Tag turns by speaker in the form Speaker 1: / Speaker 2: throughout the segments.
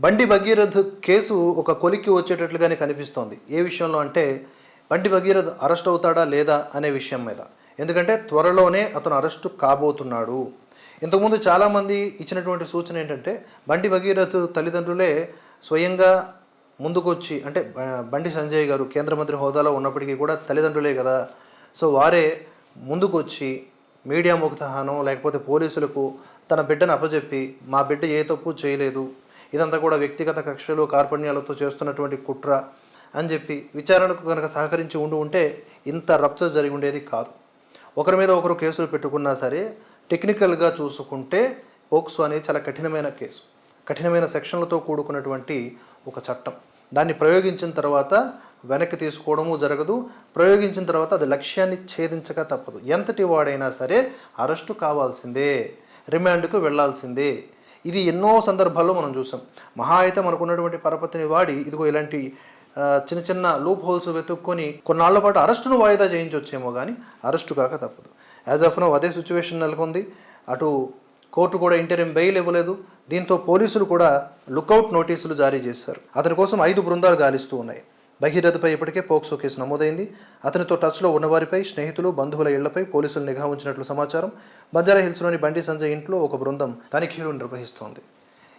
Speaker 1: బండి భగీరథ్ కేసు ఒక కొలిక్కి వచ్చేటట్లుగానే కనిపిస్తోంది. ఏ విషయంలో అంటే బండి భగీరథ్ అరెస్ట్ అవుతాడా లేదా అనే విషయం మీద. ఎందుకంటే త్వరలోనే అతను అరెస్టు కాబోతున్నాడు. ఇంతకుముందు చాలామంది ఇచ్చినటువంటి సూచన ఏంటంటే బండి భగీరథ్ తల్లిదండ్రులే స్వయంగా ముందుకొచ్చి, అంటే బండి సంజయ్ గారు కేంద్ర మంత్రి హోదాలో ఉన్నప్పటికీ కూడా తల్లిదండ్రులే కదా, సో వారే ముందుకొచ్చి మీడియా ముఖతహానం లేకపోతే పోలీసులకు తన బిడ్డను అప్పచెప్పి మా బిడ్డ ఏ తప్పు చేయలేదు, ఇదంతా కూడా వ్యక్తిగత కక్షలు కార్పణ్యాలతో చేస్తున్నటువంటి కుట్ర అని చెప్పి విచారణకు కనుక సహకరించి ఉంటే ఇంత రప్చర్ జరిగి ఉండేది కాదు. ఒకరి మీద ఒకరు కేసులు పెట్టుకున్నా సరే టెక్నికల్గా చూసుకుంటే పోక్సో అనేది చాలా కఠినమైన కేసు, కఠినమైన సెక్షన్లతో కూడుకున్నటువంటి ఒక చట్టం. దాన్ని ప్రయోగించిన తర్వాత వెనక్కి తీసుకోవడము జరగదు. ప్రయోగించిన తర్వాత అది లక్ష్యాన్ని ఛేదించక తప్పదు. ఎంతటి వాడైనా సరే అరెస్టు కావాల్సిందే, రిమాండ్కు వెళ్లాల్సిందే. ఇది ఎన్నో సందర్భాల్లో మనం చూసాం. మహా అయితే మనకున్నటువంటి పరపతిని వాడి ఇదిగో ఇలాంటి చిన్న చిన్న లూప్ హోల్స్ వెతుక్కొని కొన్నాళ్ల పాటు అరెస్టును వాయిదా చేయించవచ్చేమో కానీ అరెస్టు కాక తప్పదు. యాజ్ ఆఫ్ నౌ అదే సిచ్యువేషన్ నెలకొంది. అటు కోర్టు కూడా ఇంటరిమ్ బెయిల్ ఇవ్వలేదు. దీంతో పోలీసులు కూడా లుకౌట్ నోటీసులు జారీ చేశారు. అతని కోసం 5 బృందాలు గాలిస్తూ ఉన్నాయి. భగీరథపై ఇప్పటికే పోక్సో కేసు నమోదైంది. అతనితో టచ్లో ఉన్నవారిపై, స్నేహితులు, బంధువుల ఇళ్లపై పోలీసులు నిఘా ఉంచినట్లు సమాచారం. బంజారాహిల్స్లోని బండి సంజయ్ ఇంట్లో ఒక బృందం తనిఖీలు నిర్వహిస్తోంది.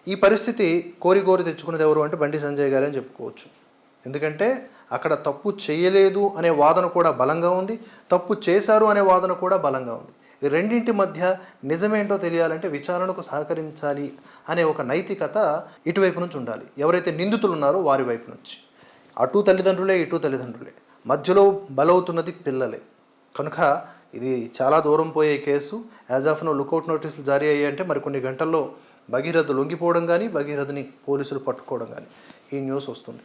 Speaker 1: ఈ పరిస్థితి కోరి తెచ్చుకున్నది ఎవరు అంటే బండి సంజయ్ గారే అని చెప్పుకోవచ్చు. ఎందుకంటే అక్కడ తప్పు చేయలేదు అనే వాదన కూడా బలంగా ఉంది, తప్పు చేశారు అనే వాదన కూడా బలంగా ఉంది. ఈ రెండింటి మధ్య నిజమేంటో తెలియాలంటే విచారణకు సహకరించాలి అనే ఒక నైతికత ఇటువైపు నుంచి ఉండాలి. ఎవరైతే నిందితులు ఉన్నారో వారి వైపు నుంచి. అటు తల్లిదండ్రులే, ఇటు తల్లిదండ్రులే, మధ్యలో బలవుతున్నది పిల్లలే. కనుక ఇది చాలా దూరం పోయే case. As of now lookout నోటీసులు జారీ అయ్యాయంటే మరికొన్ని గంటల్లో భగీరథ్ లొంగిపోవడం కానీ, భగీరథ్ని పోలీసులు పట్టుకోవడం కానీ ఈ న్యూస్ వస్తుంది.